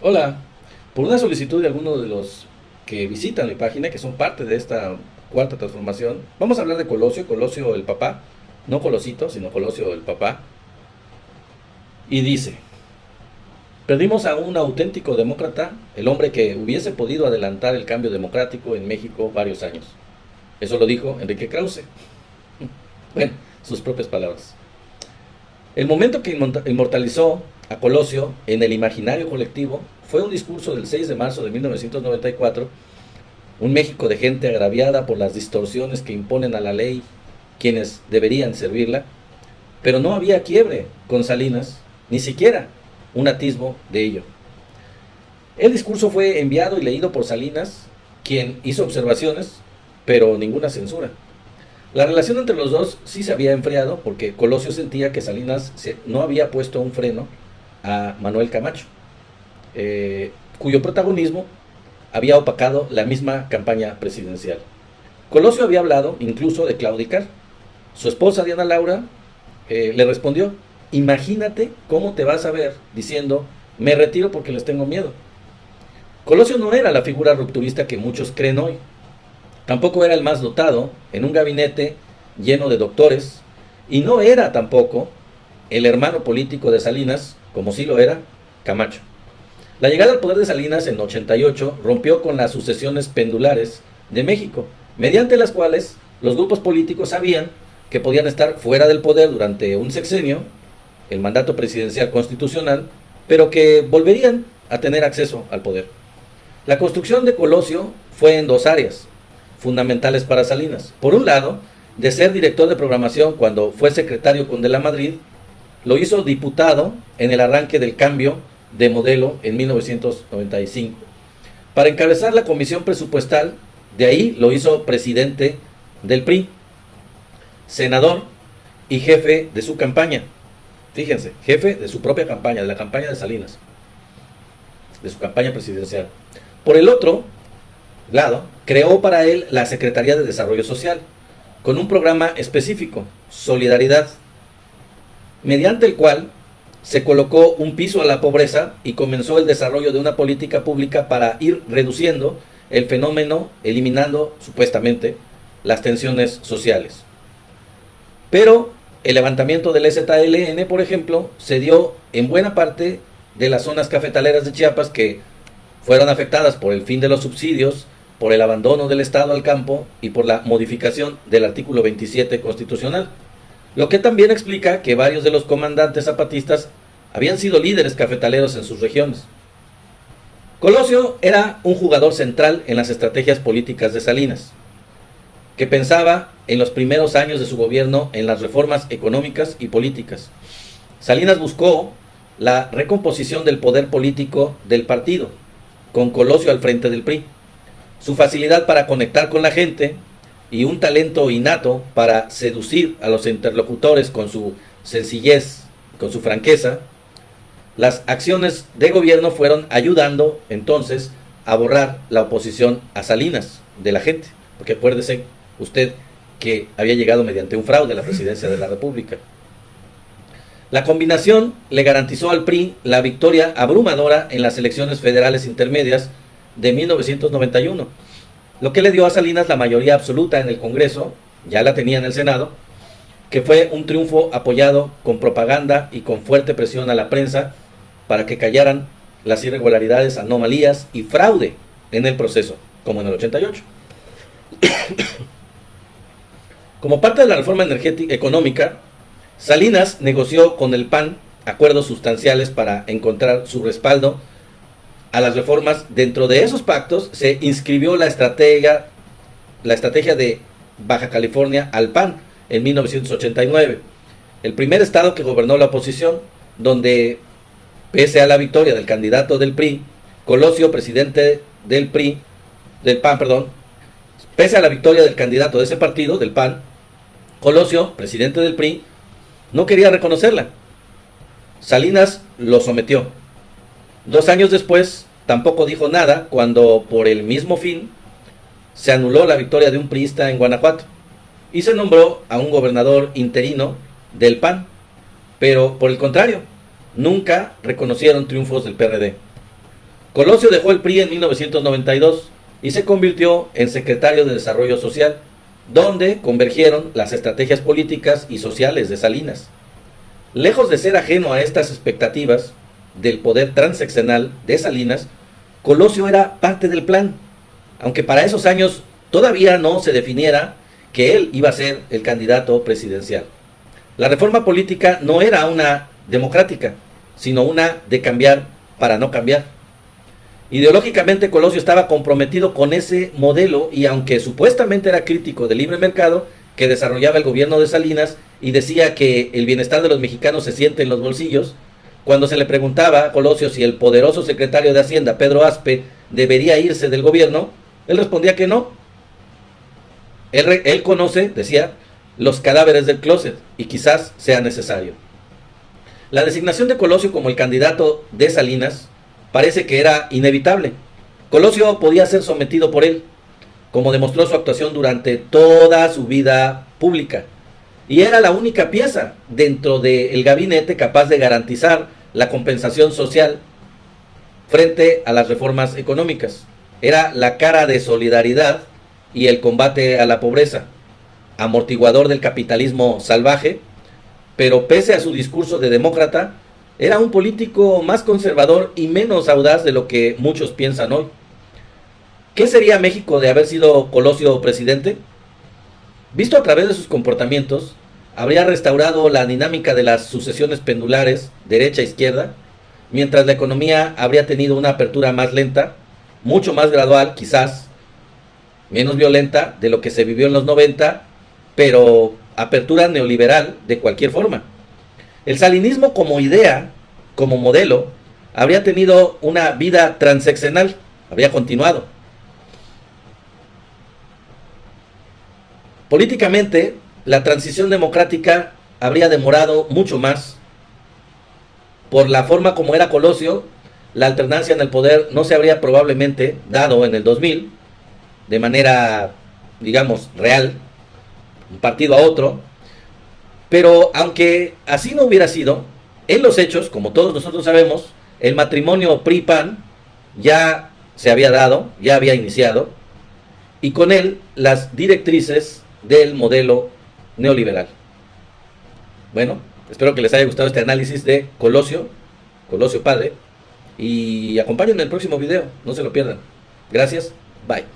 Hola, por una solicitud de alguno de los que visitan mi página, que son parte de esta cuarta transformación, vamos a hablar de Colosio, Colosio el papá, no Colosito, sino Colosio el papá, y dice, perdimos a un auténtico demócrata, el hombre que hubiese podido adelantar el cambio democrático en México varios años. Eso lo dijo Enrique Krause. Bueno, sus propias palabras. El momento que inmortalizó a Colosio en el imaginario colectivo fue un discurso del 6 de marzo de 1994, un México de gente agraviada por las distorsiones que imponen a la ley quienes deberían servirla, pero no había quiebre con Salinas, ni siquiera un atisbo de ello. El discurso fue enviado y leído por Salinas, quien hizo observaciones, pero ninguna censura. La relación entre los dos sí se había enfriado porque Colosio sentía que Salinas no había puesto un freno a Manuel Camacho, cuyo protagonismo había opacado la misma campaña presidencial. Colosio había hablado incluso de claudicar. Su esposa Diana Laura le respondió, imagínate cómo te vas a ver diciendo, me retiro porque les tengo miedo. Colosio no era la figura rupturista que muchos creen hoy. Tampoco era el más dotado en un gabinete lleno de doctores, y no era tampoco el hermano político de Salinas, como sí lo era Camacho. La llegada al poder de Salinas en 88 rompió con las sucesiones pendulares de México, mediante las cuales los grupos políticos sabían que podían estar fuera del poder durante un sexenio, el mandato presidencial constitucional, pero que volverían a tener acceso al poder. La construcción de Colosio fue en dos áreas fundamentales para Salinas. Por un lado, de ser director de programación cuando fue secretario con de la Madrid, lo hizo diputado en el arranque del cambio de modelo en 1995. Para encabezar la comisión presupuestal, de ahí lo hizo presidente del PRI, senador y jefe de su campaña. Fíjense, jefe de su propia campaña, de la campaña de Salinas, de su campaña presidencial. Por el otro lado, creó para él la Secretaría de Desarrollo Social, con un programa específico, Solidaridad, mediante el cual se colocó un piso a la pobreza y comenzó el desarrollo de una política pública para ir reduciendo el fenómeno, eliminando supuestamente las tensiones sociales. Pero el levantamiento del ZLN, por ejemplo, se dio en buena parte de las zonas cafetaleras de Chiapas que fueron afectadas por el fin de los subsidios, por el abandono del Estado al campo y por la modificación del artículo 27 constitucional. Lo que también explica que varios de los comandantes zapatistas habían sido líderes cafetaleros en sus regiones. Colosio era un jugador central en las estrategias políticas de Salinas, que pensaba en los primeros años de su gobierno en las reformas económicas y políticas. Salinas buscó la recomposición del poder político del partido, con Colosio al frente del PRI. Su facilidad para conectar con la gente y un talento innato para seducir a los interlocutores con su sencillez, con su franqueza, las acciones de gobierno fueron ayudando entonces a borrar la oposición a Salinas de la gente, porque acuérdese usted que había llegado mediante un fraude a la presidencia de la República. La combinación le garantizó al PRI la victoria abrumadora en las elecciones federales intermedias de 1991, lo que le dio a Salinas la mayoría absoluta en el Congreso, ya la tenía en el Senado, que fue un triunfo apoyado con propaganda y con fuerte presión a la prensa para que callaran las irregularidades, anomalías y fraude en el proceso, como en el 88. Como parte de la reforma energética económica, Salinas negoció con el PAN acuerdos sustanciales para encontrar su respaldo a las reformas. Dentro de esos pactos se inscribió la estrategia de Baja California al PAN en 1989, el primer estado que gobernó la oposición, donde pese a la victoria del candidato del PRI, Colosio, presidente del PRI, del PAN, perdón, pese a la victoria del candidato de ese partido, del PAN, Colosio, presidente del PRI, no quería reconocerla. Salinas lo sometió. 2 años después, tampoco dijo nada cuando, por el mismo fin, se anuló la victoria de un priista en Guanajuato y se nombró a un gobernador interino del PAN, pero por el contrario, nunca reconocieron triunfos del PRD. Colosio dejó el PRI en 1992 y se convirtió en secretario de Desarrollo Social, donde convergieron las estrategias políticas y sociales de Salinas. Lejos de ser ajeno a estas expectativas del poder transeccional de Salinas, Colosio era parte del plan, aunque para esos años todavía no se definiera que él iba a ser el candidato presidencial. La reforma política no era una democrática, sino una de cambiar para no cambiar. Ideológicamente Colosio estaba comprometido con ese modelo y aunque supuestamente era crítico del libre mercado que desarrollaba el gobierno de Salinas y decía que el bienestar de los mexicanos se siente en los bolsillos, cuando se le preguntaba a Colosio si el poderoso secretario de Hacienda, Pedro Aspe, debería irse del gobierno, él respondía que no. Él conoce, decía, los cadáveres del closet y quizás sea necesario. La designación de Colosio como el candidato de Salinas parece que era inevitable. Colosio podía ser sometido por él, como demostró su actuación durante toda su vida pública, y era la única pieza dentro del gabinete capaz de garantizar la compensación social frente a las reformas económicas. Era la cara de solidaridad y el combate a la pobreza, amortiguador del capitalismo salvaje, pero pese a su discurso de demócrata, era un político más conservador y menos audaz de lo que muchos piensan hoy. ¿Qué sería México de haber sido Colosio presidente? Visto a través de sus comportamientos, habría restaurado la dinámica de las sucesiones pendulares derecha-izquierda, mientras la economía habría tenido una apertura más lenta, mucho más gradual quizás, menos violenta de lo que se vivió en los 90, pero apertura neoliberal de cualquier forma. El salinismo como idea, como modelo, habría tenido una vida transeccional, habría continuado. Políticamente, la transición democrática habría demorado mucho más. Por la forma como era Colosio, la alternancia en el poder no se habría probablemente dado en el 2000, de manera, digamos, real, un partido a otro. Pero aunque así no hubiera sido, en los hechos, como todos nosotros sabemos, el matrimonio PRI-PAN ya se había dado, ya había iniciado, y con él las directrices del modelo neoliberal. Bueno, espero que les haya gustado este análisis de Colosio padre, y acompáñenme en el próximo video, no se lo pierdan. Gracias, bye.